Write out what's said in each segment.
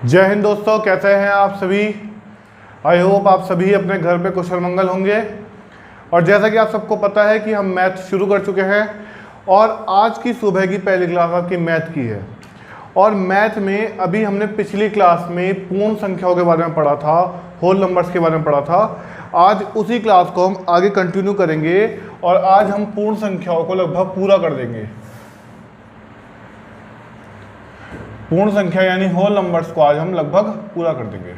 जय हिंद दोस्तों, कैसे हैं आप सभी। आई होप आप सभी अपने घर पे कुशल मंगल होंगे। और जैसा कि आप सबको पता है कि हम मैथ शुरू कर चुके हैं और आज की सुबह की पहली क्लास आपकी मैथ की है। और मैथ में अभी हमने पिछली क्लास में पूर्ण संख्याओं के बारे में पढ़ा था, होल नंबर्स के बारे में पढ़ा था। आज उसी क्लास को हम आगे कंटिन्यू करेंगे और आज हम पूर्ण संख्याओं को लगभग पूरा कर देंगे। पूर्ण संख्या यानी होल नंबर्स को आज हम लगभग पूरा कर देंगे।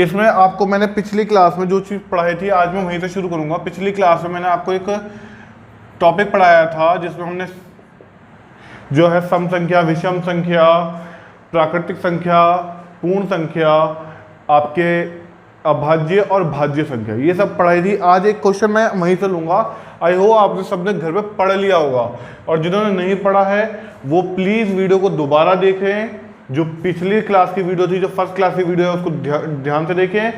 इसमें आपको मैंने पिछली क्लास में जो चीज़ पढ़ाई थी आज मैं वहीं से शुरू करूंगा। पिछली क्लास में मैंने आपको एक टॉपिक पढ़ाया था जिसमें हमने जो है सम संख्या, विषम संख्या, प्राकृतिक संख्या, पूर्ण संख्या, आपके अभाज्य और भाज्य संख्या, ये सब पढ़ाई थी। आज एक क्वेश्चन मैं वहीं से लूंगा। आई होप आपने सबने घर पे पढ़ लिया होगा और जिन्होंने नहीं पढ़ा है वो प्लीज़ वीडियो को दोबारा देखें। जो पिछली क्लास की वीडियो थी, जो फर्स्ट क्लास की वीडियो है, उसको ध्यान से देखें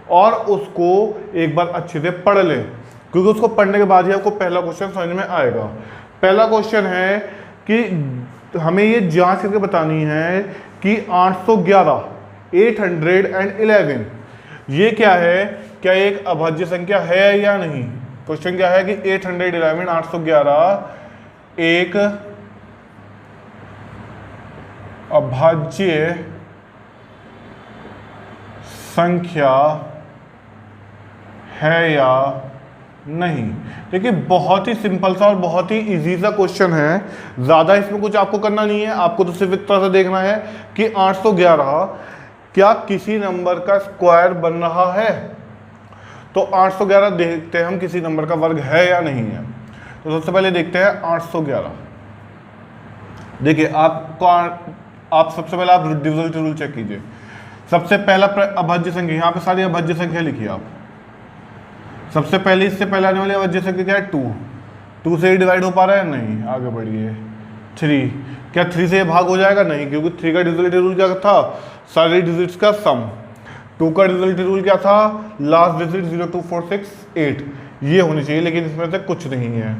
और उसको एक बार अच्छे से पढ़ लें, क्योंकि उसको पढ़ने के बाद ही आपको पहला क्वेश्चन समझ में आएगा। पहला क्वेश्चन है कि हमें ये जांच करके बतानी है कि 811 811 ये क्या है, क्या एक अभाज्य संख्या है या नहीं। क्वेश्चन क्या है कि 811 एक अभाज्य संख्या है या नहीं। देखिए बहुत ही सिंपल सा और बहुत ही इजी सा क्वेश्चन है। ज़्यादा इसमें कुछ आपको करना नहीं है, आपको तो सिर्फ इतना सा देखना है कि 811 क्या किसी नंबर का स्क्वायर बन रहा है। तो 811 देखते हैं हम किसी नंबर का वर्ग है या नहीं है। तो सबसे पहले देखते हैं 811। देखिए आप सबसे पहले आप डिविजिबिलिटी रूल चेक कीजिए। सबसे पहला अभाज्य संख्या, यहाँ पे सारी अभाज्य संख्या लिखिए आप। सबसे पहले इससे पहले आने वाली अभाज्य संख्या क्या है, 2 से ही डिवाइड हो पा रहा है, नहीं। आगे बढ़िए 3, क्या 3 से भाग हो जाएगा, नहीं, क्योंकि 3 का डिविजिबिलिटी रूल क्या था, सारे डिजिट्स का सम। 2 का डिविजिबिलिटी रूल क्या था, लास्ट डिजिट 0 2 4 6 8, ये होनी चाहिए, लेकिन इसमें से कुछ नहीं है।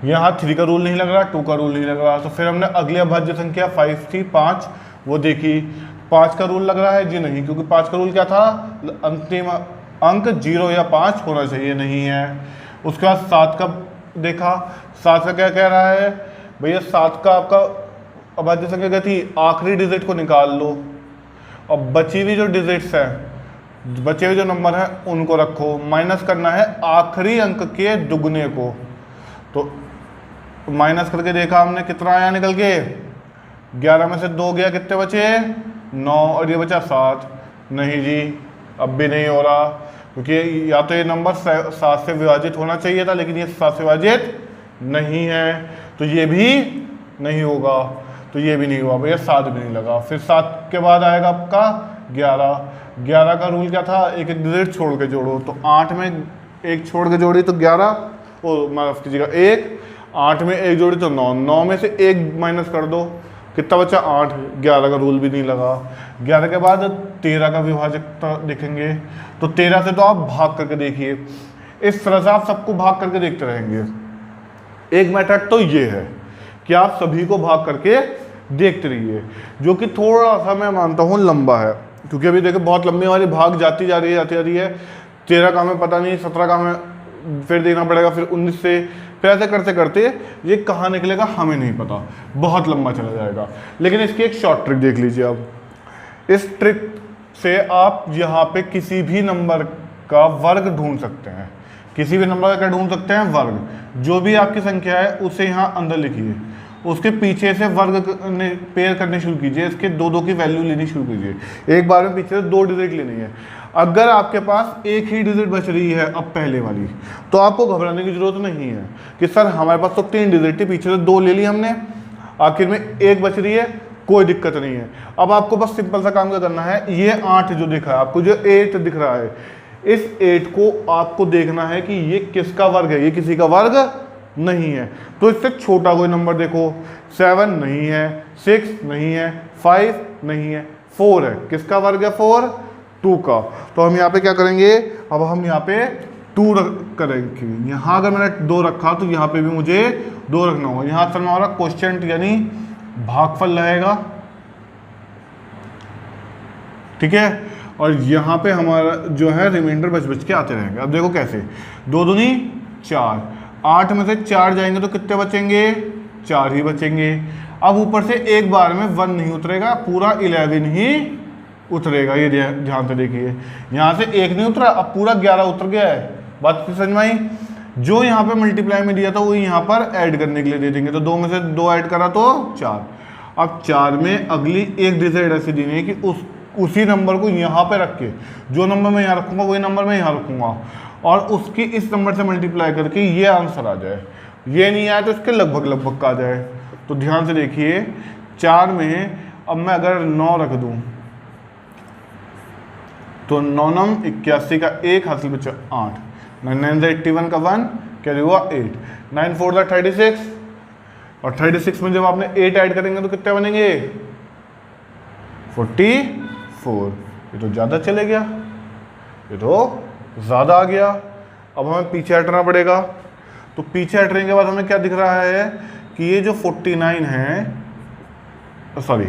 यहाँ 3 का रूल नहीं लग रहा, 2 का रूल नहीं लग रहा। तो फिर हमने अगली अभाज्य संख्या 5 थी, 5, वो देखी। 5 का रूल लग रहा है जी, नहीं, क्योंकि 5 का रूल क्या था, अंतिम अंक 0 या 5 होना चाहिए, नहीं है। उसके बाद 7 का देखा, 7 का क्या कह रहा है भैया, 7 का आपका अभाज्य संख्या क्या थी, आखिरी डिजिट को निकाल लो और बची हुई जो डिजिट्स हैं, बचे हुए जो नंबर हैं उनको रखो, माइनस करना है आखिरी अंक के दुगने को। तो माइनस करके देखा हमने, कितना आया निकल के, 11 में से 2 गया, कितने बचे, 9, और ये बचा 7। नहीं जी, अब भी नहीं हो रहा, क्योंकि या तो ये नंबर 7 से विभाजित होना चाहिए था, लेकिन ये 7 से विभाजित नहीं है, तो ये भी नहीं होगा। तो ये भी नहीं हुआ भैया, 7 भी नहीं लगा। फिर 7 के बाद आएगा आपका 11 का रूल क्या था, एक एक डिजिट छोड़ के जोड़ो। तो 8 में एक छोड़ के जोड़ी तो 11, माफ कीजिएगा 1, 8 में 1 जोड़ी तो 9, 9 में से 1 माइनस कर दो, कितना बचा, 8। 11 का रूल भी नहीं लगा। 11 के बाद 13 का विभाजक देखेंगे, तो 13 से तो आप भाग करके देखिए। इस तरह से आप सबको भाग करके देखते रहेंगे। एक मेथड तो ये है कि आप सभी को भाग करके देखते रहिए, जो कि थोड़ा सा मैं मानता हूँ लंबा है, क्योंकि अभी देखो बहुत लंबी हमारी भाग जाती जा रही है। 13 का हमें पता नहीं, 17 का हमें फिर देखना पड़ेगा, फिर 19 से, फिर ऐसे करते करते ये कहाँ निकलेगा हमें नहीं पता, बहुत लंबा चला जाएगा। लेकिन इसकी एक शॉर्ट ट्रिक देख लीजिए आप। इस ट्रिक से आप यहाँ पे किसी भी नंबर का वर्ग ढूंढ सकते हैं। किसी भी नंबर का ढूंढ सकते हैं वर्ग। जो भी आपकी संख्या है उसे यहाँ अंदर लिखिए, उसके पीछे से वर्ग पेयर करने शुरू कीजिए, इसके 2 की वैल्यू लेनी शुरू कीजिए। एक बार में पीछे से 2 डिजिट लेनी है। अगर आपके पास एक ही डिजिट बच रही है अब पहले वाली, तो आपको घबराने की जरूरत नहीं है कि सर हमारे पास तो 3 डिजिट थी, पीछे से 2 ले ली हमने, आखिर में 1 बच रही है, कोई दिक्कत नहीं है। अब आपको बस सिंपल सा काम क्या करना है, ये 8 जो दिख रहा है आपको, जो 8 दिख रहा है, इस 8 को आपको देखना है कि ये किसका वर्ग है, ये किसी का वर्ग नहीं है। तो इससे छोटा कोई नंबर देखो, 7 नहीं है, 6 नहीं है, 5 नहीं है, 4 है। किसका वर्ग है 4? 2 का। तो हम यहाँ पे क्या करेंगे, अब हम यहाँ पे 2 करेंगे। यहाँ अगर मैंने 2 रखा तो यहाँ पे भी मुझे 2 रखना होगा। यहाँ पर हमारा क्वोशिएंट यानी भागफल रहेगा, ठीक है। और यहाँ पे हमारा जो है रिमाइंडर बच बच के आते रहेंगे। अब देखो कैसे, 2 दूनी 4, 8 में से 4 जाएंगे तो कितने बचेंगे, 4 ही बचेंगे। अब ऊपर से एक बार में 1 नहीं उतरेगा, पूरा 11 ही उतरेगा। ये ध्यान से देखिए, यहाँ से 1 नहीं उतरा, अब पूरा 11 उतर गया है। बात समझ में आई? जो यहाँ पे मल्टीप्लाई में दिया था वो यहाँ पर ऐड करने के लिए दे देंगे, तो 2 में से 2 ऐड करा तो 4। अब 4 में अगली एक डिजिट ऐसी देनी है कि उसी नंबर को यहाँ पे रख के, जो नंबर मैं यहाँ रखूँगा वही नंबर मैं यहाँ रखूँगा, और उसकी इस नंबर से मल्टीप्लाई करके ये आंसर आ जाए। ये नहीं आया तो इसके लगभग लगभग का आ जाए। तो ध्यान से देखिए, 4 में अब मैं अगर 9 रख दूँ तो 9 9 81 का 1 हासिल बचा 8, 9 9 से 81 का 1 क्या हुआ 8, 9 4 का 36, और 36 में जब आपने 8 ऐड करेंगे तो कितने बनेंगे 44। ये तो ज़्यादा चले गया, ये तो ज़्यादा आ गया। अब हमें पीछे हटना पड़ेगा। तो पीछे हटने के बाद हमें क्या दिख रहा है कि ये जो 49 है, सॉरी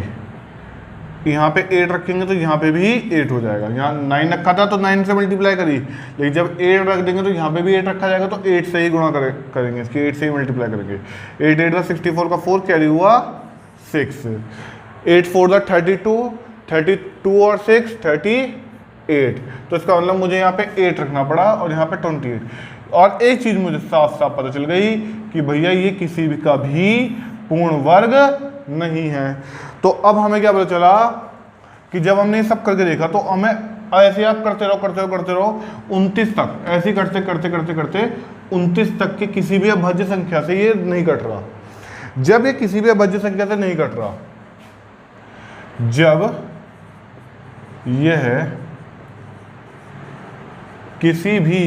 यहाँ पे 8 रखेंगे तो यहाँ पे भी 8 हो जाएगा। यहाँ 9 रखा था तो 9 से मल्टीप्लाई करी, लेकिन जब 8 रख देंगे तो यहाँ पे भी 8 रखा जाएगा, तो 8 से ही गुणा करेंगे इसकी, 8 से ही मल्टीप्लाई करेंगे। 8 8 का 64 का 4 कैरी हुआ 6, 8 4 का 32, 32 और 6 38। तो इसका मतलब मुझे यहाँ पे 8 रखना पड़ा और यहाँ पे 28। और एक चीज़ मुझे साफ साफ पता चल गई कि भैया ये किसी भी का भी पूर्ण वर्ग नहीं है। तो अब हमें क्या पता चला कि जब हमने ये सब करके देखा तो हमें ऐसे आप करते रहो 29 तक, ऐसे करते करते 29 तक के किसी भी अभाज्य संख्या से ये नहीं कट रहा। जब ये किसी भी अभाज्य संख्या से नहीं कट रहा, जब यह किसी भी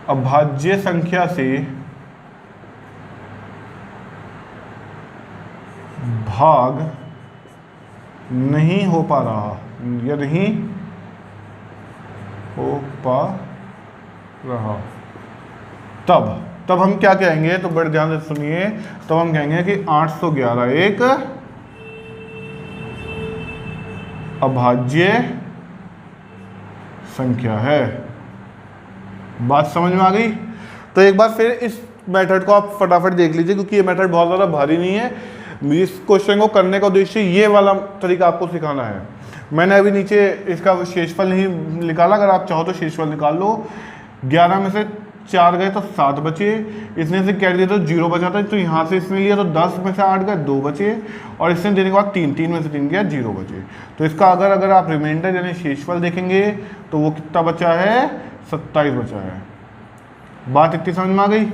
अभाज्य संख्या से भाग नहीं हो पा रहा या नहीं हो पा रहा, तब हम क्या कहेंगे, तो बड़े ध्यान से सुनिए, तब हम कहेंगे कि 811 एक अभाज्य संख्या है। बात समझ में आ गई? तो एक बार फिर इस मेथड को आप फटाफट देख लीजिए, क्योंकि ये मेथड बहुत ज़्यादा भारी नहीं है। इस क्वेश्चन को करने का उद्देश्य ये वाला तरीका आपको सिखाना है। मैंने अभी नीचे इसका शेषफल नहीं निकाला, अगर आप चाहो तो शेषफल निकाल लो। 11 में से 4 गए तो 7 बचे, इसने से कैट दिया तो 0 बचा था, तो यहाँ से इसने लिया तो 10 में से 8 गए 2 बचे, और इसने देने के बाद 3 में से 3 गया 0 बचे। तो इसका अगर आप रिमाइंडर यानी शेषफल देखेंगे तो वो कितना बचा है, 27 बचा है। बात इतनी समझ में आ गई?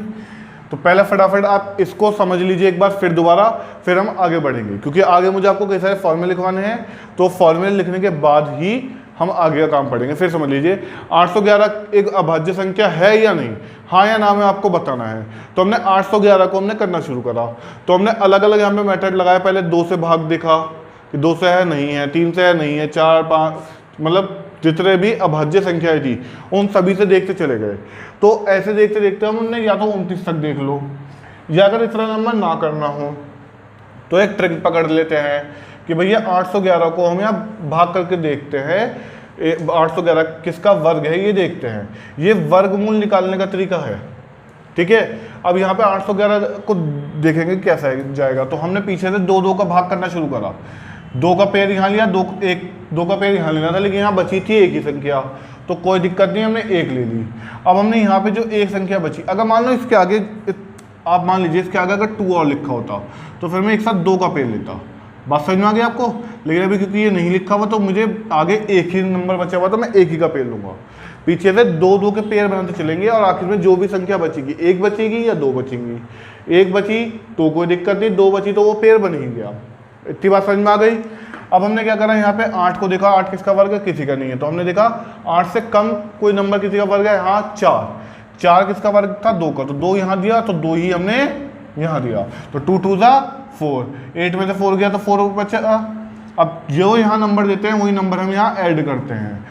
तो पहले फटाफट आप इसको समझ लीजिए एक बार, फिर दोबारा, फिर हम आगे बढ़ेंगे, क्योंकि आगे मुझे आपको कई सारे फॉर्मूले लिखवाने हैं। तो फॉर्मूले लिखने के बाद ही हम आगे का काम पढ़ेंगे। फिर समझ लीजिए, 811 एक अभाज्य संख्या है या नहीं, हाँ या ना में आपको बताना है। तो हमने 811 को हमने करना शुरू करा, तो हमने अलग अलग यहाँ पे मेथड लगाया। पहले 2 से भाग देखा कि 2 से है नहीं है, 3 से है नहीं है, 4 5, मतलब जितने भी अभाज्य संख्याएं थी उन सभी से देखते चले गए। तो ऐसे देखते देखते हमने या तो 29 तक देख लो, या अगर इतना नंबर ना करना हो तो एक ट्रिक पकड़ लेते हैं कि भैया 811 को हम यहाँ भाग करके देखते हैं, 811 किसका वर्ग है ये देखते हैं। ये वर्गमूल निकालने का तरीका है, ठीक है। अब यहाँ पे 811 को देखेंगे कैसा जाएगा। तो हमने पीछे से 2 का भाग करना शुरू करा, 2 का पेड़ यहाँ लिया, 2 का पेड़ यहाँ लेना था, लेकिन यहाँ बची थी एक ही संख्या, तो कोई दिक्कत नहीं, हमने 1 ले ली। अब हमने यहाँ पे जो एक संख्या बची, अगर मान लो इसके आगे, आप मान लीजिए इसके आगे अगर 2 और लिखा होता तो फिर मैं एक साथ 2 का पेड़ लेता। बात समझ में आ गई आपको? लेकिन अभी क्योंकि ये नहीं लिखा हुआ तो मुझे आगे एक ही नंबर बचा हुआ, तो मैं एक ही का पेड़ लूंगा। पीछे से 2 के पेड़ बनाते चलेंगे और आखिर में जो भी संख्या बचेगी, 1 बचेगी या 2 बचेंगी। 1 बची तो कोई दिक्कत नहीं, 2 बची तो वो पेड़ बन ही गया। इतनी बात समझ में आ गई? अब हमने क्या करा, यहाँ पे 8 को देखा, 8 किसका वर्ग है, किसी का नहीं है। तो हमने देखा 8 से कम कोई नंबर किसी का वर्ग है, हाँ 4 किसका वर्ग था, 2 का, तो 2 यहाँ दिया, तो 2 ही हमने यहाँ दिया। तो 2 2 जा 4, 8 में से 4 गया तो 4 बचा। अब जो यहाँ नंबर देते हैं वही नंबर हम यहाँ ऐड करते हैं।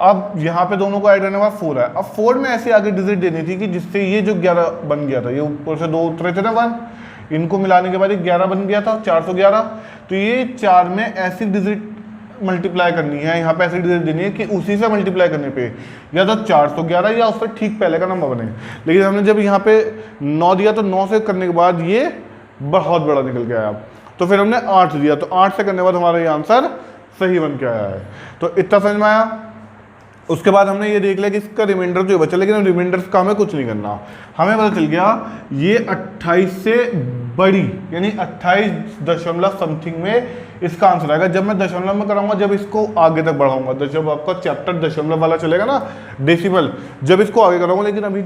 अब यहाँ पे दोनों को ऐड करने के बाद 4 है। अब 4 में ऐसी आगे डिजिट देनी थी कि जिससे ये जो 11 बन गया था, ये ऊपर से 2 उतरे थे ना 1, इनको मिलाने के बाद ये 11 बन गया था, 411। तो ये 4 में ऐसी डिजिट मल्टीप्लाई करनी है, यहाँ पे ऐसी डिजिट देनी है कि उसी से मल्टीप्लाई करने पे या तो 411 या उससे ठीक पहले का नंबर बने। लेकिन हमने जब यहाँ पे 9 दिया तो 9 से करने के बाद ये बहुत बड़ा निकल के आया। तो फिर हमने 8 दिया, तो 8 से करने के बाद हमारा ये आंसर सही बन के आया है। तो इतना समझ में आया। उसके बाद हमने ये देख लिया कि इसका रिमाइंडर जो बचा, लेकिन रिमाइंडर्स का हमें कुछ नहीं करना। हमें पता चल गया ये 28 से बड़ी यानी 28 दशमलव समथिंग में इसका आंसर आएगा। जब मैं दशमलव में कराऊंगा, जब इसको आगे तक बढ़ाऊंगा, जब आपका चैप्टर दशमलव वाला चलेगा ना, डेसिमल, जब इसको आगे कराऊंगा, लेकिन अभी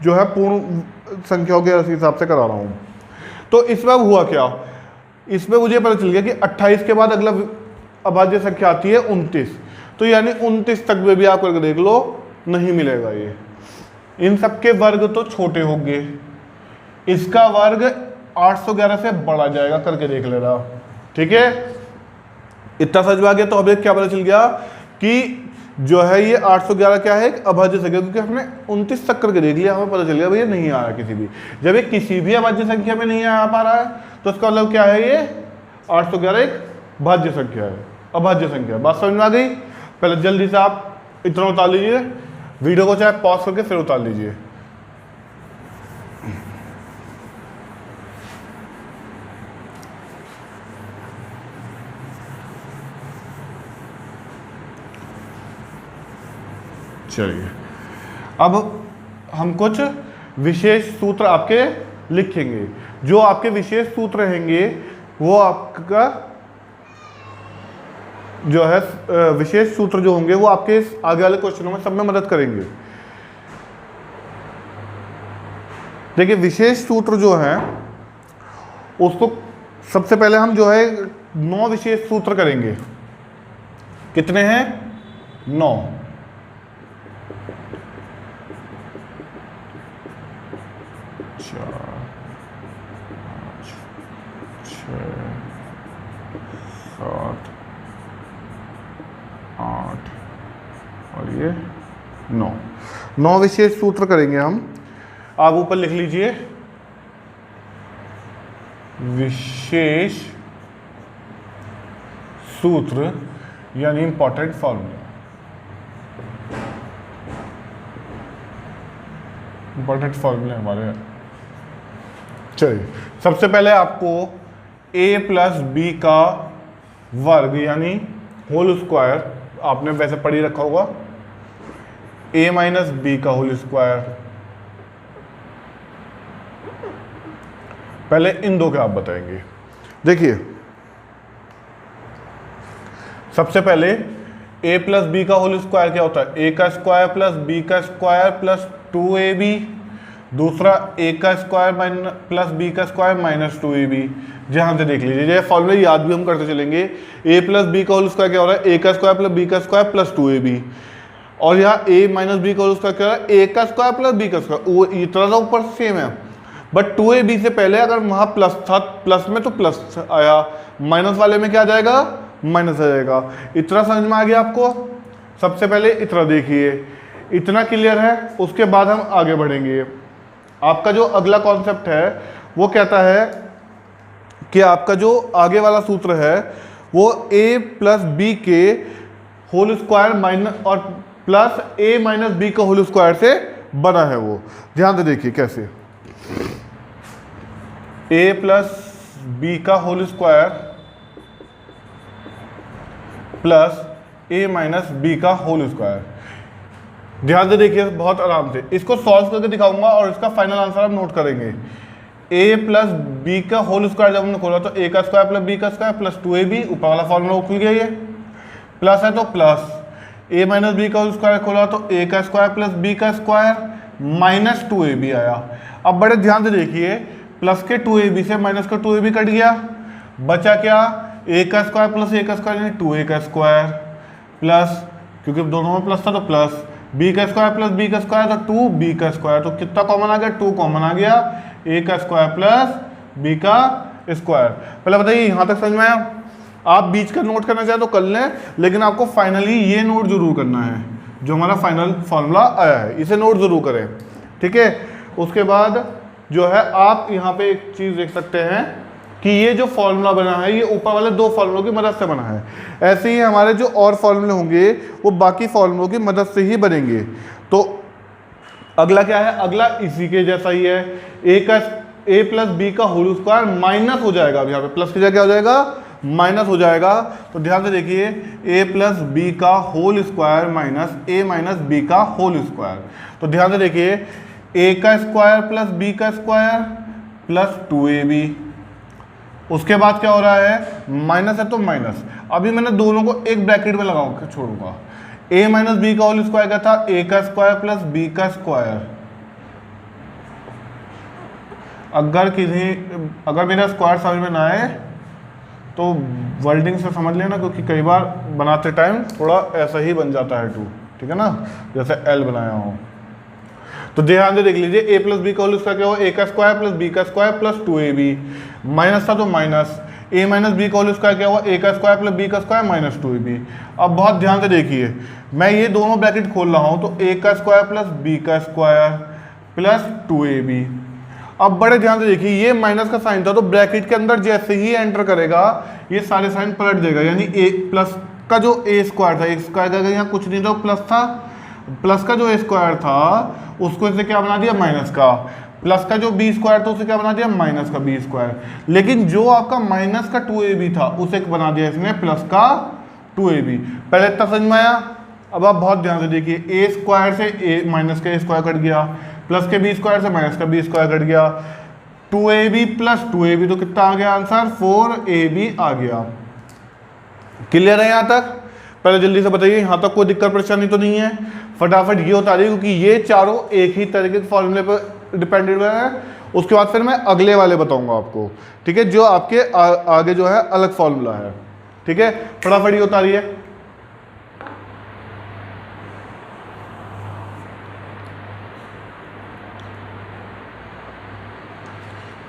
जो है पूर्ण संख्याओं के हिसाब से करा रहा हूँ। तो इसमें अब हुआ क्या, इसमें मुझे पता चल गया कि 28 के बाद अगला अभाज्य संख्या आती है 29। तो यानी 29 तक में भी आप करके देख लो, नहीं मिलेगा ये। इन सबके वर्ग तो छोटे होंगे, इसका वर्ग 811 से बढ़ा जाएगा, करके देख लेना। ठीक है, इतना समझ में आ गया। तो अब क्या पता चल गया कि जो है ये 811 क्या है, एक अभाज्य संख्या, क्योंकि हमने 29 तक करके देख लिया, हमें पता चल गया भैया नहीं आ रहा किसी भी। जब ये किसी भी अभाज्य संख्या में नहीं आ पा रहा है तो उसका मतलब क्या है, ये 811 एक भाज्य संख्या है, अभाज्य संख्या। बात समझ में आ गई। पहले जल्दी से आप इतना उतार लीजिए, वीडियो को चाहे पॉज करके फिर उतार लीजिए। चलिए, अब हम कुछ विशेष सूत्र आपके लिखेंगे। जो आपके विशेष सूत्र रहेंगे वो आपका जो है विशेष सूत्र जो होंगे वो आपके आगे वाले क्वेश्चनों में सब में मदद करेंगे। देखिए, विशेष सूत्र जो है उसको सबसे पहले हम जो है 9 विशेष सूत्र करेंगे। कितने हैं? 9। 4 5 6 7 8 और ये 9 विशेष सूत्र करेंगे हम। आप ऊपर लिख लीजिए विशेष सूत्र यानी इंपॉर्टेंट फॉर्मूला। इंपॉर्टेंट फॉर्मूला हमारे। चलिए, सबसे पहले आपको a प्लस बी का वर्ग यानी होल स्क्वायर, आपने वैसे पढ़ ही रखा होगा, a माइनस बी का होल स्क्वायर। पहले इन दो के आप बताएंगे। देखिए, सबसे पहले a प्लस बी का होल स्क्वायर क्या होता है? a का स्क्वायर प्लस b का स्क्वायर प्लस 2ab। दूसरा a का स्क्वायर प्लस b का स्क्वायर माइनस 2ab। ध्यान से देख लीजिए, ये फॉर्मूले याद भी हम करते चलेंगे। a प्लस बी का होल स्क्वायर क्या हो रहा है? a का स्क्वायर प्लस b का स्क्वायर प्लस 2ab। और यहाँ a माइनस बी का होल स्क्वायर क्या हो रहा है? a का स्क्वायर प्लस b का स्क्वायर। वो इतना तो ऊपर सेम है, बट 2ab से पहले अगर वहाँ प्लस था, प्लस में तो प्लस आया, माइनस वाले में क्या आ जाएगा? माइनस आ जाएगा। इतना समझ में आ गया आपको? सबसे पहले इतना देखिए, इतना क्लियर है। उसके बाद हम आगे बढ़ेंगे। आपका जो अगला कॉन्सेप्ट है वो कहता है कि आपका जो आगे वाला सूत्र है वो a प्लस बी के होल स्क्वायर माइनस और प्लस a माइनस बी का होल स्क्वायर से बना है। वो ध्यान से देखिए कैसे, a प्लस बी का whole square plus a minus B का होल स्क्वायर। ध्यान से देखिए बहुत आराम से, इसको सॉल्व करके दिखाऊंगा और इसका फाइनल आंसर आप नोट करेंगे। a प्लस बी का होल स्क्वायर जब हमने खोला तो a का स्क्वायर प्लस b का स्क्वायर प्लस 2ab, ऊपर वाला फॉर्मूला खुल गया। ये प्लस है तो प्लस a माइनस बी का होल स्क्वायर खोला तो a का स्क्वायर प्लस b का स्क्वायर माइनस 2ab आया। अब बड़े ध्यान से देखिए, प्लस के 2ab से माइनस का 2ab कट गया, बचा क्या? a का स्क्वायर प्लस a का स्क्वायर यानी 2a का स्क्वायर प्लस, क्योंकि दोनों में प्लस था तो प्लस, b का स्क्वायर प्लस b का स्क्वायर तो 2b का स्क्वायर। तो कितना कॉमन आ गया? 2 कॉमन आ गया। a का स्क्वायर प्लस b का स्क्वायर। पहले बताइए यहाँ तक समझ में आया? आप बीच का नोट करना चाहे तो कर लें, लेकिन आपको फाइनली ये नोट जरूर करना है। जो हमारा फाइनल फॉर्मूला आया है, इसे नोट ज़रूर करें, ठीक है। उसके बाद जो है आप यहाँ पे एक चीज़ देख सकते हैं कि ये जो फॉर्मूला बना है ये ऊपर वाले दो फॉर्मूलों की मदद से बना है। ऐसे ही हमारे जो और फॉर्मूले होंगे वो बाकी फॉर्मूलों की मदद से ही बनेंगे। तो अगला क्या है, अगला इसी के जैसा ही है, ए प्लस बी का होल स्क्वायर माइनस हो जाएगा। अब यहाँ पे प्लस की जगह क्या हो जाएगा, माइनस हो जाएगा। तो ध्यान से देखिए, ए प्लस बी का होल स्क्वायर माइनस ए माइनस बी का होल स्क्वायर। तो ध्यान से देखिए, ए का स्क्वायर प्लस बी का स्क्वायर प्लस 2ab। उसके बाद क्या हो रहा है, माइनस है तो माइनस। अभी मैंने दोनों को एक ब्रैकेट में लगा के छोड़ूंगा। ए माइनस बी का होल स्क्वायर क्या था, ए का स्क्वायर प्लस बी का स्क्वायर। अगर मेरा स्क्वायर समझ में ना आए तो वर्डिंग से समझ लेना, क्योंकि कई बार बनाते टाइम थोड़ा ऐसा ही बन जाता है 2, ठीक है ना, जैसे एल बनाया हो। तो ध्यान से देख लीजिए, ए प्लस बी का होल स्क्वायर क्या हो, ए का स्क्वायर प्लस बी का स्क्वायर प्लस 2ab। माइनस था तो माइनस, ए माइनस बी का होल स्क्वायर क्या हुआ, ए का स्क्वायर प्लस बी का स्क्वायर माइनस 2ab। अब बहुत ध्यान से देखिए, मैं ये दोनों ब्रैकेट खोल रहा हूँ, तो ए का स्क्वायर प्लस बी का स्क्वायर प्लस 2ab। अब बड़े ध्यान से देखिए, ये माइनस का साइन था तो ब्रैकेट के अंदर जैसे ही एंटर करेगा ये सारे साइन पलट देगा। यानी ए प्लस का जो ए स्क्वायर था, ए स्क्वायर का यहाँ कुछ नहीं था, प्लस था, प्लस का जो ए स्क्वायर था उसको इसे क्या बना दिया, माइनस का। प्लस का जो बी स्क्वायर था उसे क्या बना दिया, माइनस का बी स्क्वायर। लेकिन जो आपका माइनस का 2ab था उसे बना दिया इसने प्लस का 2ab। पहले इतना समझ में आया। अब आप बहुत ध्यान से देखिए, ए स्क्वायर से ए माइनस का ए स्क्वायर कट गया, प्लस के बी स्क्वायर से माइनस का बी स्क्वायर कट गया, 2ab प्लस 2ab तो कितना आ गया आंसर, 4ab आ गया। क्लियर है यहाँ तक? पहले जल्दी से बताइए यहाँ तक कोई दिक्कत परेशानी तो नहीं है। फटाफट ये उतारिए, क्योंकि ये चारों एक ही तरीके के फॉर्मूले पर डिपेंडेंट है। उसके बाद फिर मैं अगले वाले बताऊंगा आपको, ठीक है, जो आपके आगे जो है अलग फॉर्मूला है, ठीक है। फटाफट ये उतारिए।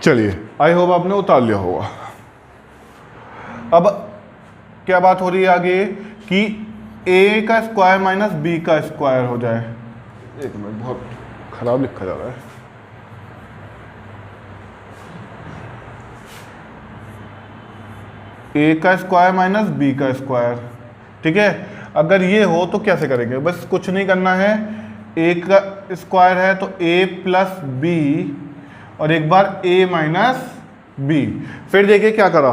चलिए, आई होप आपने उतार लिया होगा। अब क्या बात हो रही है आगे कि a का स्क्वायर माइनस b का स्क्वायर हो जाए। एक मिनट, बहुत खराब लिखा जा रहा है। a का स्क्वायर माइनस b का स्क्वायर, ठीक है। अगर ये हो तो कैसे करेंगे, बस कुछ नहीं करना है। a का स्क्वायर है तो a प्लस b और एक बार a माइनस b। फिर देखिए क्या करा,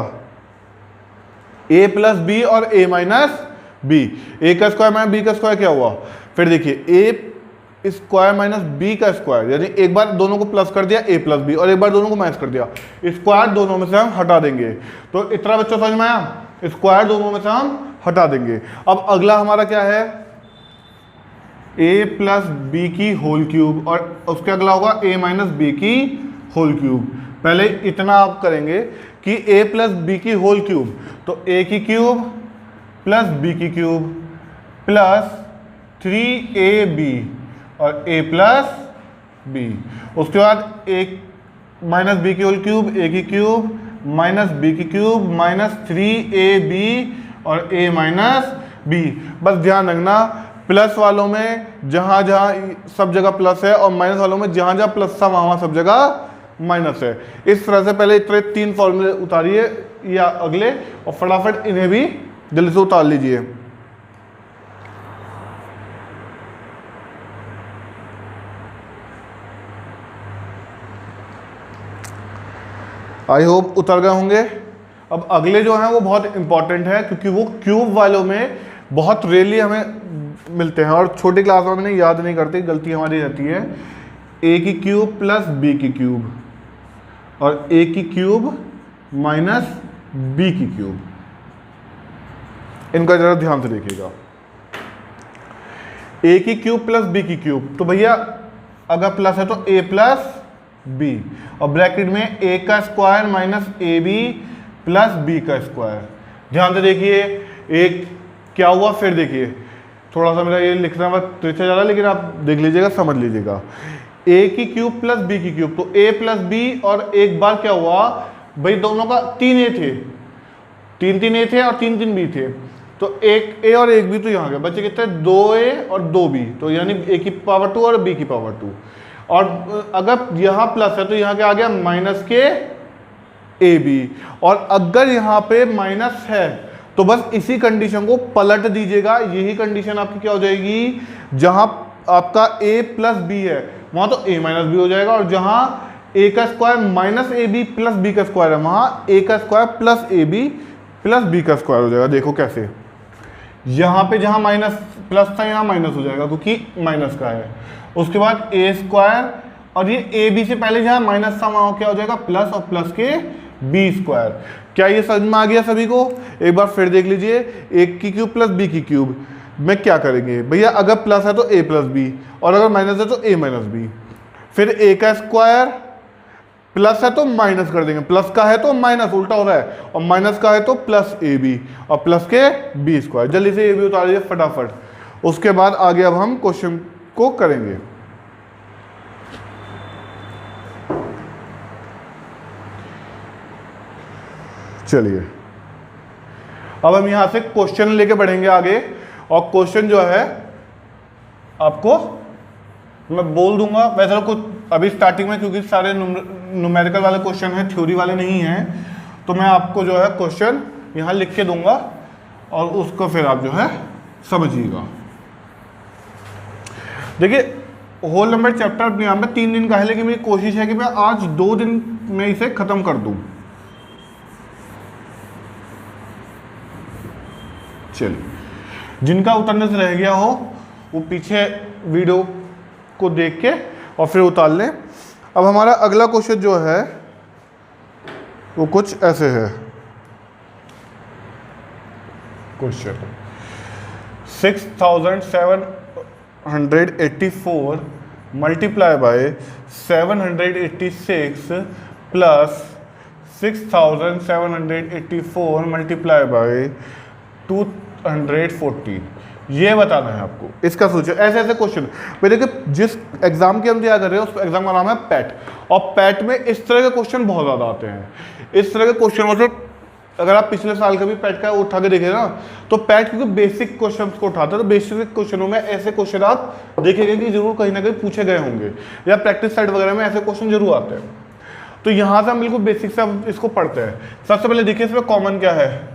a प्लस b और a माइनस b। a का स्क्वायर माइनस b का स्क्वायर क्या हुआ, फिर देखिए a स्क्वायर माइनस b का स्क्वायर, यानी एक बार दोनों को प्लस कर दिया a प्लस b और एक बार दोनों को माइनस कर दिया। स्क्वायर दोनों में से हम हटा देंगे। तो इतना बच्चों समझ में आया, स्क्वायर दोनों में से हम हटा देंगे। अब अगला हमारा क्या है, a प्लस बी की होल क्यूब और उसके अगला होगा a माइनस बी की होल क्यूब। पहले इतना आप करेंगे कि a प्लस बी की होल क्यूब, तो a की क्यूब प्लस b की क्यूब प्लस 3ab और a प्लस b। उसके बाद एक माइनस b की होल क्यूब, a की क्यूब माइनस b की क्यूब माइनस 3ab और a माइनस b। बस ध्यान रखना, प्लस वालों में जहाँ जहाँ सब जगह प्लस है और माइनस वालों में जहाँ जहाँ प्लस था वहाँ सब जगह माइनस है। इस तरह से पहले इतने 3 फॉर्मूले उतारिए या अगले, और फटाफट इन्हें भी जल्दी से उतार लीजिए। आई होप उतर गए होंगे। अब अगले जो हैं वो बहुत इंपॉर्टेंट है, क्योंकि वो क्यूब वालों में बहुत रेयरली हमें मिलते हैं और छोटी क्लास में हमने याद नहीं करते, गलती हमारी रहती है। a की क्यूब प्लस b की क्यूब और a की क्यूब माइनस b की क्यूब, इनका जरा ध्यान से देखिएगा। a की क्यूब प्लस b की क्यूब, तो भैया अगर प्लस है तो a प्लस b और ब्रैकेट में a का square minus ab plus b का स्क्वायर। ध्यान से देखिए, एक क्या हुआ, फिर देखिए थोड़ा सा मेरा ये लिखना में त्रिछा जा रहा है, लेकिन आप देख लीजिएगा, समझ लीजिएगा। a की क्यूब प्लस b की क्यूब, तो a प्लस b और एक बार क्या हुआ भाई, दोनों का 3a थे, 3 3a थे और 3 3 b थे। तो एक ए और एक बी तो यहाँ गया, बच्चे कितने 2a और 2b, तो यानी a की पावर 2 और b की पावर 2। और अगर यहाँ प्लस है तो यहाँ क्या आ गया माइनस के ए बी, और अगर यहाँ पे माइनस है तो बस इसी कंडीशन को पलट दीजिएगा, यही कंडीशन आपकी क्या हो जाएगी, जहां आपका a प्लस बी है वहां तो a माइनस बी हो जाएगा, और जहां a का square minus A B plus B का स्क्वायर है वहां a का square plus A B plus B का स्क्वायर हो जाएगा। देखो कैसे, यहाँ पे जहां माइनस प्लस था यहाँ माइनस हो जाएगा क्योंकि माइनस का है। उसके बाद a स्क्वायर, और ये ए बी से पहले जहां माइनस था वहां क्या हो जाएगा प्लस, और प्लस के बी स्क्वायर। क्या ये समझ में आ गया सभी को? एक बार फिर देख लीजिए, ए की क्यूब प्लस बी की क्यूब में क्या करेंगे भैया, अगर प्लस है तो a प्लस बी, और अगर माइनस है तो a माइनस बी। फिर a का स्क्वायर, प्लस है तो माइनस कर देंगे, प्लस का है तो माइनस, उल्टा हो रहा है, और माइनस का है तो प्लस ए बी, और प्लस के बी स्क्वायर। जल्दी से ए बी उतार दीजिए फटाफट। उसके बाद आगे अब हम क्वेश्चन को करेंगे। चलिए अब हम यहां से क्वेश्चन लेके बढ़ेंगे आगे, और क्वेश्चन जो है आपको मैं बोल दूंगा, वैसे तो कुछ अभी स्टार्टिंग में क्योंकि सारे न्यूमेरिकल वाले क्वेश्चन हैं, थ्योरी वाले नहीं हैं, तो मैं आपको जो है क्वेश्चन यहां लिख के दूंगा और उसको फिर आप जो है समझिएगा। देखिए होल नंबर चैप्टर यहाँ पे 3 दिन का है, लेकिन मेरी कोशिश है कि मैं आज 2 दिन में इसे खत्म कर दूं। चलिए, जिनका उतरने से रह गया हो वो पीछे वीडियो को देख के और फिर उतार लें। अब हमारा अगला क्वेश्चन जो है वो कुछ ऐसे है। Question 6784 multiply by 786 plus 6784 multiply by 214, ये बताना है आपको। इसका सोचो, ऐसे ऐसे क्वेश्चन देखिए, जिस एग्जाम की हम तैयार कर रहे हैं उस एग्जाम का नाम है पैट, और पैट में इस तरह के क्वेश्चन बहुत ज़्यादा आते हैं। इस तरह के क्वेश्चन मतलब अगर आप पिछले साल का भी पैट का उठा के देखें ना, तो पैट क्योंकि बेसिक क्वेश्चन को उठाता है, तो बेसिक क्वेश्चनों में ऐसे क्वेश्चन आप देखेंगे कि जरूर कहीं ना कहीं पूछे गए होंगे, या प्रैक्टिस साइट वगैरह में ऐसे क्वेश्चन जरूर आते हैं। तो यहाँ से हम बिल्कुल बेसिक से हम इसको पढ़ते हैं। सबसे पहले देखिए इसमें कॉमन क्या है,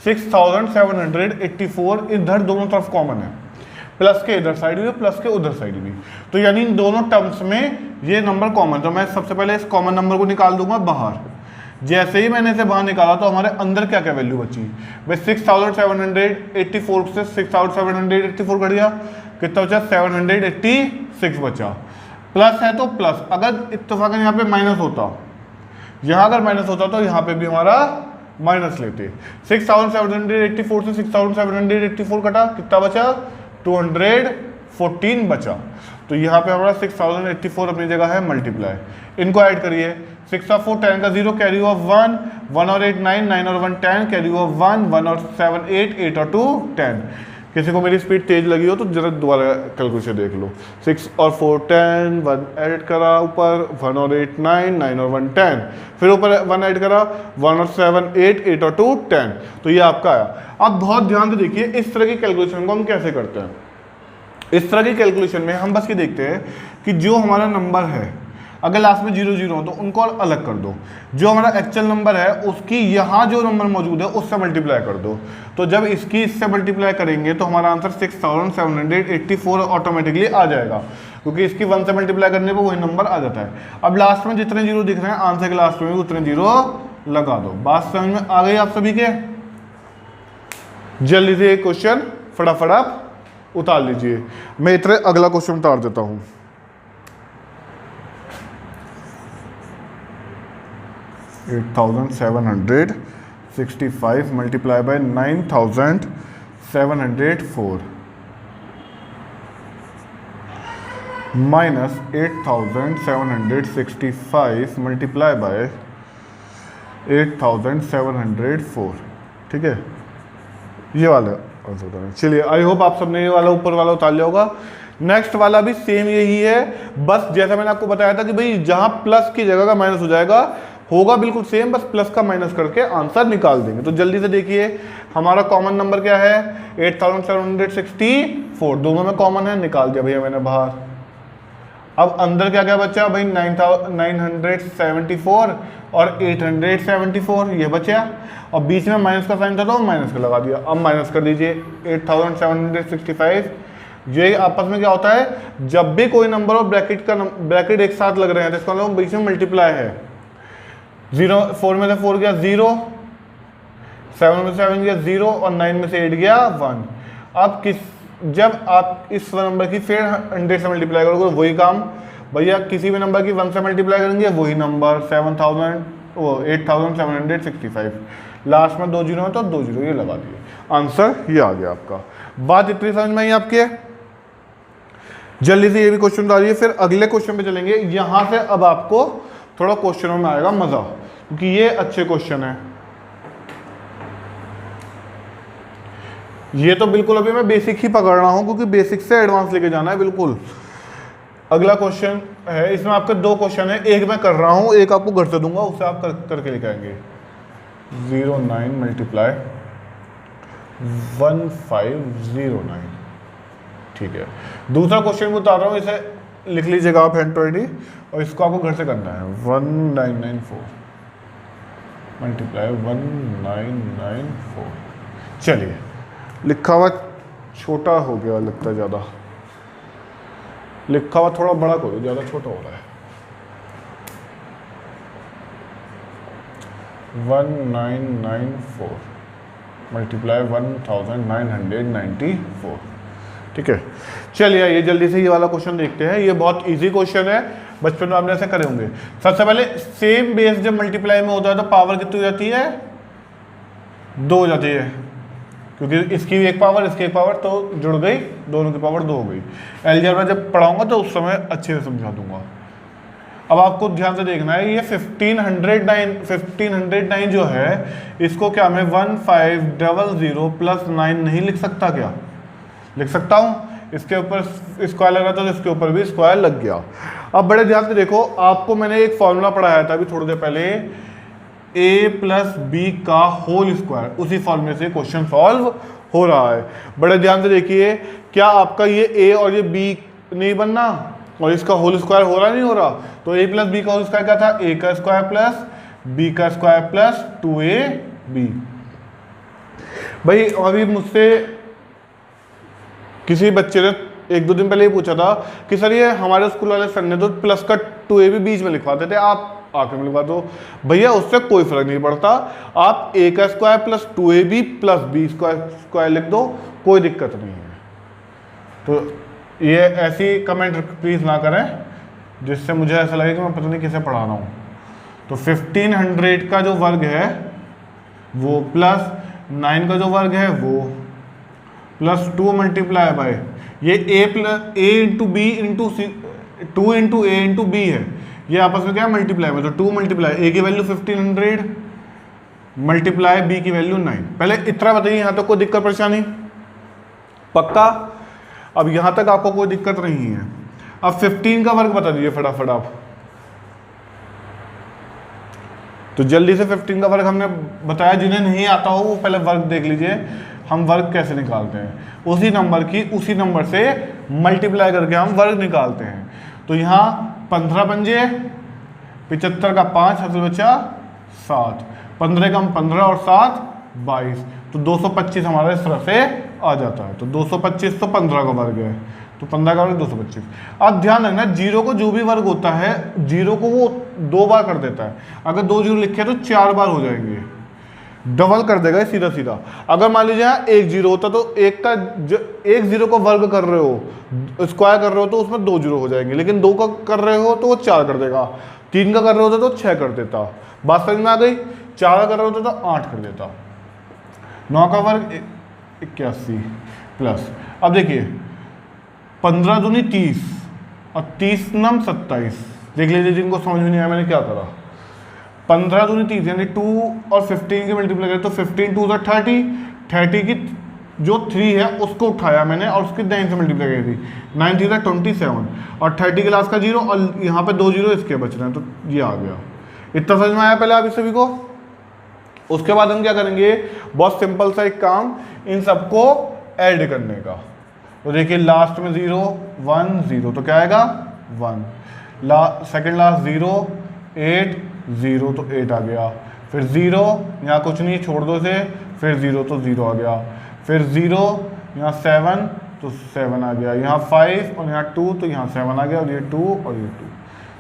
6784 इधर दोनों तरफ कॉमन है, प्लस के इधर साइड भी प्लस के उधर साइड भी, तो यानी इन दोनों टर्म्स में ये नंबर कॉमन। तो मैं सबसे पहले इस कॉमन नंबर को निकाल दूंगा बाहर। जैसे ही मैंने इसे बाहर निकाला तो हमारे अंदर क्या क्या वैल्यू बची भाई, 6784 से 6784 कट गया, कितना बचा 786 बचा। प्लस है तो प्लस, अगर इत्तेफाकन यहाँ पे माइनस होता, यहाँ अगर माइनस होता तो यहाँ पे भी हमारा माइनस लेते। 6784 से 6784 कटा, कितना बचा 214 बचा। तो यहाँ पे हमारा 6084 अपनी जगह है मल्टीप्लाई, इनको ऐड करिए। 6 और 4 10 का 0, कैरी ऑफ 1, 1 और 8 9, 9 और 1 10, कैरी ऑफ 1, 1 और 7 8, 8 और 2 10। किसी को मेरी स्पीड तेज लगी हो तो जरा दोबारा कैलकुलेशन देख लो। 6 और 4 10, 1 ऐड करा ऊपर, 1 और 8 9, 9 और 1 10, फिर ऊपर 1 ऐड करा, 1 और 7 8, 8 और 2 10। तो ये आपका आया। आप बहुत ध्यान से देखिए इस तरह की कैलकुलेशन को हम कैसे करते हैं। इस तरह की कैलकुलेशन में हम बस ये देखते हैं कि जो हमारा नंबर है अगर लास्ट में 0 0 हो तो उनको और अलग कर दो, जो हमारा एक्चुअल नंबर है उसकी यहाँ जो नंबर मौजूद है उससे मल्टीप्लाई कर दो। तो जब इसकी इससे मल्टीप्लाई करेंगे तो हमारा आंसर 6784 ऑटोमेटिकली आ जाएगा, क्योंकि इसकी 1 से मल्टीप्लाई करने पर वही नंबर आ जाता है। अब लास्ट में जितने जीरो दिख रहे हैं आंसर के लास्ट में भी उतने जीरो लगा दो। बात समझ में आ गई आप सभी के? जल्दी से क्वेश्चन फटाफट आप उतार लीजिए। मैं इतने अगला क्वेश्चन उतार देता हूं। 8765 multiply by 9704 minus 8765 multiply by 8704। ठीक है, ये वाला। चलिए, आई होप आप सबने ये वाला ऊपर वाला उतार लिया होगा। नेक्स्ट वाला भी सेम यही है, बस जैसा मैंने आपको बताया था कि भाई जहां प्लस की जगह का माइनस हो जाएगा होगा बिल्कुल सेम, बस प्लस का माइनस करके आंसर निकाल देंगे। तो जल्दी से देखिए, हमारा कॉमन नंबर क्या है 8764, दोनों में कॉमन है, निकाल दिया भैया मैंने बाहर। अब अंदर क्या क्या बचा भाई 974 और 874 ये बचा, और बीच में माइनस का साइन था तो माइनस का लगा दिया। अब माइनस कर दीजिए 8765। ये आपस में क्या होता है, जब भी कोई नंबर और ब्रैकेट एक साथ लग रहे हैं तो इसका मतलब बीच में मल्टीप्लाई है। 4 में से 4 गया 0, 7 में से 7 गया 0 और 9 में से 8 गया 1। अब जब आप इस नंबर की फिर 100 से मल्टीप्लाई करोगे वही काम भैया, किसी भी नंबर की 1 से मल्टीप्लाई करेंगे वही नंबर 8765, लास्ट में 2 जीरो है तो 2 जीरो ये लगा दिए, आंसर ये आ गया आपका। बात इतनी समझ में आई आपके? जल्दी से ये भी क्वेश्चन डालिए, फिर अगले क्वेश्चन पे चलेंगे। यहां से अब आपको थोड़ा क्वेश्चनों में आएगा मजा, क्योंकि ये अच्छे क्वेश्चन है। ये तो बिल्कुल अभी मैं बेसिक ही पकड़ रहा हूं, क्योंकि बेसिक से एडवांस लेके जाना है बिल्कुल। अगला क्वेश्चन है, इसमें आपके 2 क्वेश्चन है, एक मैं कर रहा हूं, एक आपको घर से दूंगा, उससे आप करके लेके आएंगे। 09 मल्टीप्लाई 1509, ठीक है। दूसरा क्वेश्चन मैं बता रहा हूँ, इसे लिख लीजिएगा आप हैंड रेडी, और इसको आपको घर से करना है। 1994 मल्टीप्लाई 1994। चलिए, लिखा हुआ छोटा हो गया लगता है, ज़्यादा लिखा हुआ थोड़ा बड़ा करो, ज़्यादा छोटा हो रहा है। 1994 मल्टीप्लाई 1994, ठीक है। चलिए आइए जल्दी से ये वाला क्वेश्चन देखते हैं। ये बहुत इजी क्वेश्चन है, बचपन में आपने ऐसे करे होंगे। सबसे पहले सेम बेस जब मल्टीप्लाई में होता है तो पावर कितनी हो जाती है? 2 हो जाती है, क्योंकि इसकी एक पावर इसकी एक पावर तो जुड़ गई, दोनों की पावर 2 हो गई। अलजेब्रा जब पढ़ाऊंगा तो उस समय अच्छे से समझा दूंगा। अब आपको ध्यान से देखना है, ये 1509 जो है, इसको क्या मैं 1500 प्लस 9 नहीं लिख सकता? क्या लिख सकता हूँ? इसके ऊपर स्क्वायर लग रहा था तो इसके ऊपर भी स्क्वायर लग गया। अब बड़े ध्यान से देखो, आपको मैंने एक फॉर्मूला पढ़ाया था अभी थोड़ी देर पहले, a प्लस बी का होल स्क्वायर, उसी फॉर्मूले से क्वेश्चन सॉल्व हो रहा है। बड़े ध्यान से देखिए, क्या आपका ये a और ये b नहीं बनना और इसका होल स्क्वायर हो रहा नहीं हो रहा? तो a प्लस बी का होल स्क्वायर क्या था? a का स्क्वायर प्लस b का स्क्वायर प्लस 2ab। भाई अभी मुझसे किसी बच्चे ने 1-2 दिन पहले ही पूछा था कि सर ये हमारे स्कूल वाले सर ने तो प्लस का 2ab बीच में लिखवाते थे, आप आखिर में लिखवा दो। भैया उससे कोई फर्क नहीं पड़ता, आप a का square plus 2ab plus b square लिख दो, कोई दिक्कत नहीं है। तो ये ऐसी कमेंट प्लीज ना करें जिससे मुझे ऐसा लगे कि मैं पता नहीं किसे पढ़ा रहा हूँ। तो 1500 का जो वर्ग है वो प्लस 9 का जो वर्ग है वो प्लस 2 मल्टीप्लाई बाय ये a into B into 2 into a into B है, ये आपस में क्या है? मल्टीप्लाई में। तो 2 मल्टीप्लाई a की वैल्यू 1500 मल्टीप्लाई b की वैल्यू 9। पहले इतना बताइए, यहाँ तक कोई दिक्कत परेशानी? पक्का? अब यहाँ तक आपको कोई दिक्कत नहीं है। अब 15 का वर्ग बता दीजिए फटाफट आप। तो जल्दी से 15 का वर्ग हमने बताया, जिन्हें नहीं आता हो वो पहले वर्ग देख लीजिए, हम वर्ग कैसे निकालते हैं। उसी नंबर से मल्टीप्लाई करके हम वर्ग निकालते हैं। तो यहाँ 15 पंजे 75 का 5 हासिल बचा 7, 15 का 15 और 7 22, तो 225 हमारा इस तरह से आ जाता है। तो 225 तो 15 का वर्ग है, तो 15 का वर्ग 225। अब ध्यान रखना, जीरो को जो भी वर्ग होता है, जीरो को वो 2 बार कर देता है। अगर 2 जीरो लिखे तो 4 बार हो जाएंगे, डबल कर देगा सीधा सीधा। अगर मान लीजिए यहाँ 1 जीरो होता तो एक जीरो को वर्ग कर रहे हो, स्क्वायर कर रहे हो तो उसमें 2 जीरो हो जाएंगे, लेकिन 2 का कर रहे हो तो वो 4 कर देगा, 3 का कर रहे होते तो 6 कर देता। बात समझ में आ गई? 4 का कर रहे होते तो 8 कर देता। 9 का वर्ग 81 प्लस, अब देखिए 15 दूनी 30 और 30 नम 27। देख लीजिए जिनको समझ में नहीं आया मैंने क्या करा। 15 दूनी 30 यानी 2 और 15 की मल्टीप्लाई करें तो 15 2 सा 30, 30 की जो 3 है उसको उठाया मैंने और उसकी 9 से मल्टीप्लाई करी थी, 9 3 27 और 30 के लास्ट का 0 और यहाँ पे 2 जीरो इसके बच रहे हैं, तो ये आ गया। इतना समझ में आया पहले आप इस सभी को? उसके बाद हम क्या करेंगे, बहुत सिंपल सा एक काम इन सबको ऐड करने का। तो देखिए लास्ट में 0 1 0 तो क्या आएगा 1, सेकेंड लास्ट 0 8 0 तो 8 आ गया, फिर 0 यहाँ कुछ नहीं छोड़ दो से, फिर 0 तो 0 आ गया, फिर 0 यहाँ 7 तो 7 आ गया, यहाँ 5 और यहाँ 2 तो यहाँ 7 आ गया, और ये 2 और ये 2,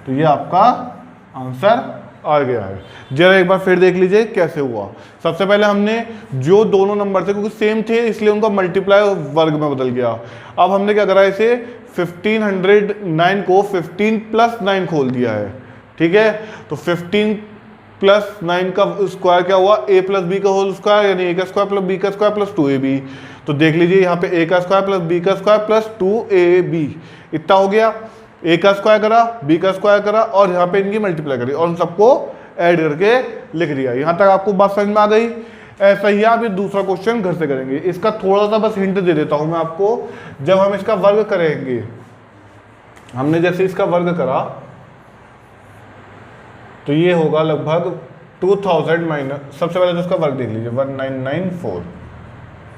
तो ये आपका आंसर आ गया है। जरा एक बार फिर देख लीजिए कैसे हुआ। सबसे पहले हमने जो दोनों नंबर थे क्योंकि सेम थे इसलिए उनका मल्टीप्लाई वर्ग में बदल गया। अब हमने क्या करा, इसे 1509 को 15 + 9 खोल दिया है, ठीक है। तो 15 + 9 का स्क्वायर क्या हुआ, a + b का होल स्क्वायर, यानी a² + b² + 2ab। तो देख लीजिए यहाँ पे a² + b² + 2ab इतना हो गया। a का स्क्वायर करा, b का स्क्वायर करा और यहाँ पे इनकी मल्टीप्लाई करी और उन सबको ऐड करके लिख दिया। यहाँ तक आपको बात समझ में आ गई। ऐसा ही आप ये दूसरा क्वेश्चन घर से करेंगे। इसका थोड़ा सा बस हिंट दे देता हूँ मैं आपको। जब हम इसका वर्ग करेंगे, हमने जैसे इसका वर्ग करा तो ये होगा लगभग 2000 माइनस, सबसे पहले तो इसका वर्ग देख लीजिए 1994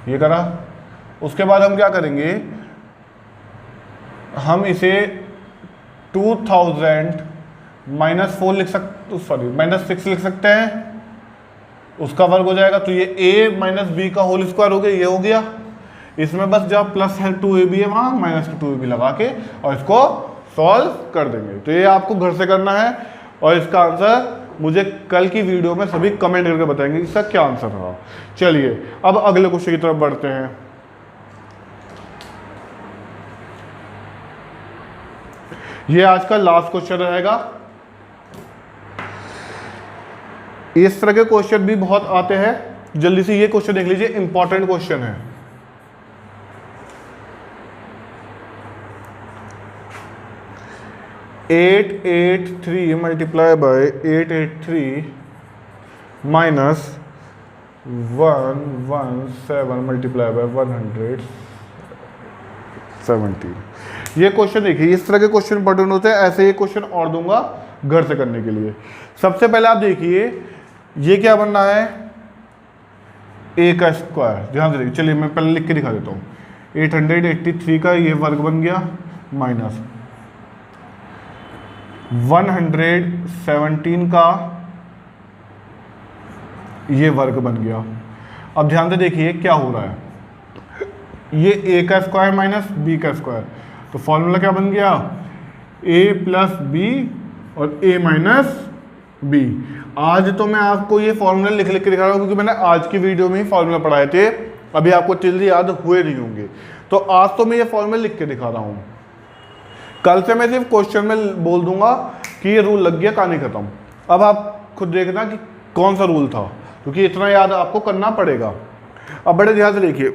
ये करा। उसके बाद हम क्या करेंगे, हम इसे 2000 -4 लिख सकते, सॉरी -6 लिख सकते हैं, उसका वर्ग हो जाएगा। तो ये a - b का होल स्क्वायर हो गया, ये हो गया। इसमें बस जब प्लस है 2ab है वहाँ -2ab लगा के और इसको सॉल्व कर देंगे। तो ये आपको घर से करना है और इसका आंसर मुझे कल की वीडियो में सभी कमेंट करके बताएंगे इसका क्या आंसर रहा। चलिए अब अगले क्वेश्चन की तरफ बढ़ते हैं। ये आज का लास्ट क्वेश्चन रहेगा। इस तरह के क्वेश्चन भी बहुत आते हैं, जल्दी से ये क्वेश्चन देख लीजिए, इंपॉर्टेंट क्वेश्चन है। (883 × 883 -117 × 117। ये क्वेश्चन देखिए, इस तरह के क्वेश्चन इंपॉर्टेंट होते हैं। ऐसे ये क्वेश्चन और दूंगा घर से करने के लिए। सबसे पहले आप देखिए ये क्या बन रहा है, a का स्क्वायर, ध्यान से देखिए। चलिए मैं पहले लिख के दिखा देता हूँ। 883 का ये वर्ग बन गया माइनस 117 का ये वर्ग बन गया। अब ध्यान से देखिए क्या हो रहा है, ये a का स्क्वायर माइनस b का स्क्वायर, तो फॉर्मूला क्या बन गया, a + b और a - b। आज तो मैं आपको ये फॉर्मूला लिख के दिखा रहा हूँ क्योंकि मैंने आज की वीडियो में ही फॉर्मूला पढ़ाए थे, अभी आपको जल्दी याद हुए नहीं होंगे। तो आज तो मैं ये फॉर्मूला लिख के दिखा रहा हूँ, कल से मैं सिर्फ क्वेश्चन में बोल दूंगा कि ये रूल लग गया, कहानी खत्म। अब आप खुद देखना कि कौन सा रूल था, क्योंकि इतना याद आपको करना पड़ेगा। अब बड़े ध्यान से देखिए,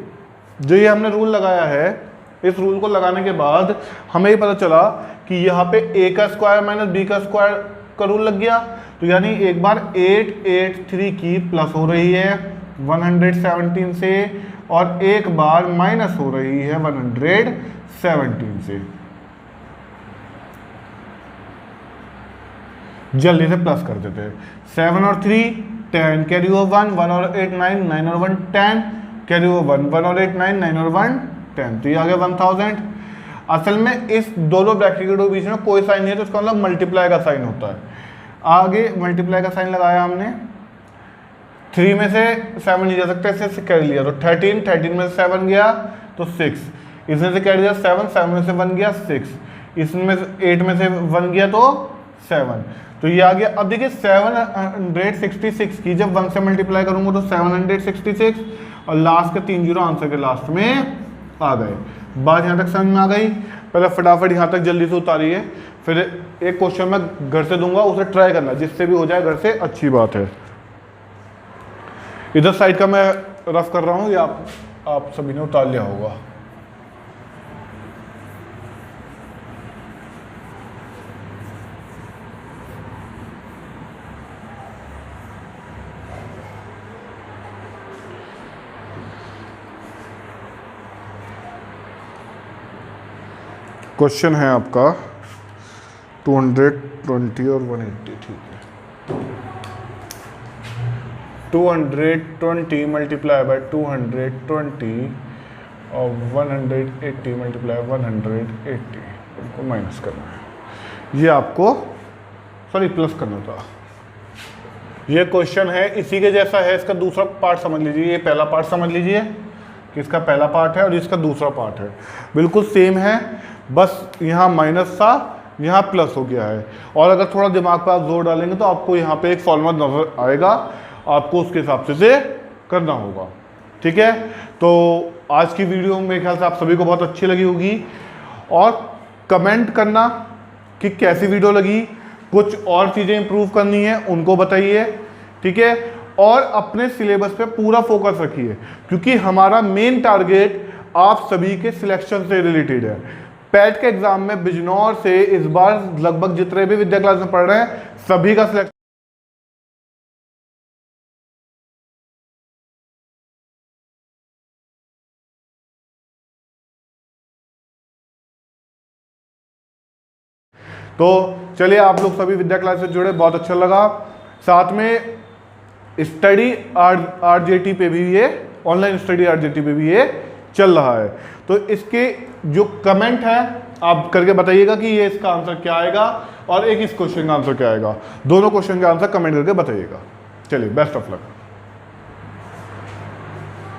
जो ये हमने रूल लगाया है, इस रूल को लगाने के बाद हमें ये पता चला कि यहाँ पे a का स्क्वायर माइनस b का स्क्वायर का रूल लग गया। तो यानी एक बार 883 की प्लस हो रही है 117 से और एक बार माइनस हो रही है 117 से। जल्दी से प्लस कर देते हैं। 7 और 3 10, कैरी ओवर 1 और 8 9, 9 और 1 10, कैरी ओवर 1 और 8 9, 9 और 1 10, तो ये आ गया 1000। असल में इस दोनों ब्रैकेट के बीच में कोई साइन नहीं है, तो इसका मतलब मल्टीप्लाई का साइन होता है। आगे मल्टीप्लाई का साइन लगाया हमने, 3 में से 7 नहीं जा सकता, इससे कैरी लिया तो 13 में से 7 गया तो 6, इसमें से कैरी लिया 7 में से 1 गया 6, इसमें 8 में से 1 गया तो 7, तो ये आ गया। अब देखिए 766 की जब 1 से मल्टीप्लाई करूंगा तो 766 और लास्ट के 3 जीरो आंसर के लास्ट में आ गए। बात यहाँ तक समझ में आ गई। पहले फटाफट यहाँ तक जल्दी से उतारिए, फिर एक क्वेश्चन मैं घर से दूंगा, उसे ट्राई करना, जिससे भी हो जाए घर से अच्छी बात है। इधर साइड का मैं रफ कर रहा हूँ, ये आप सभी ने उतार लिया होगा। क्वेश्चन है आपका 220 और 180, ठीक है। 220 मल्टीप्लाई बाय 220 और 180 मल्टीप्लाई 180 इनको माइनस करना है, ये आपको सॉरी प्लस करना था। ये क्वेश्चन है इसी के जैसा है, इसका दूसरा पार्ट समझ लीजिए, ये पहला पार्ट समझ लीजिए कि इसका पहला पार्ट है और इसका दूसरा पार्ट है, बिल्कुल सेम है, बस यहाँ माइनस था यहाँ प्लस हो गया है। और अगर थोड़ा दिमाग पर आप जोर डालेंगे तो आपको यहाँ पे एक फॉर्मूला नजर आएगा, आपको उसके हिसाब से करना होगा। ठीक है, तो आज की वीडियो मेरे ख्याल से आप सभी को बहुत अच्छी लगी होगी, और कमेंट करना कि कैसी वीडियो लगी, कुछ और चीज़ें इंप्रूव करनी है उनको बताइए। ठीक है, और अपने सिलेबस पे पूरा फोकस रखिए, क्योंकि हमारा मेन टारगेट आप सभी के सिलेक्शन से रिलेटेड है। पैट के एग्जाम में बिजनौर से इस बार लगभग जितने भी विद्या क्लास में पढ़ रहे हैं सभी का सिलेक्शन, तो चलिए आप लोग सभी विद्या क्लास से जुड़े, बहुत अच्छा लगा। साथ में स्टडी आरजेटी पे भी ये ऑनलाइन स्टडी आरजेटी पे भी ये चल रहा है, तो इसके जो कमेंट है आप करके बताइएगा कि ये इसका आंसर क्या आएगा और एक इस क्वेश्चन का आंसर क्या आएगा, दोनों क्वेश्चन का आंसर कमेंट करके बताइएगा। चलिए बेस्ट ऑफ लक।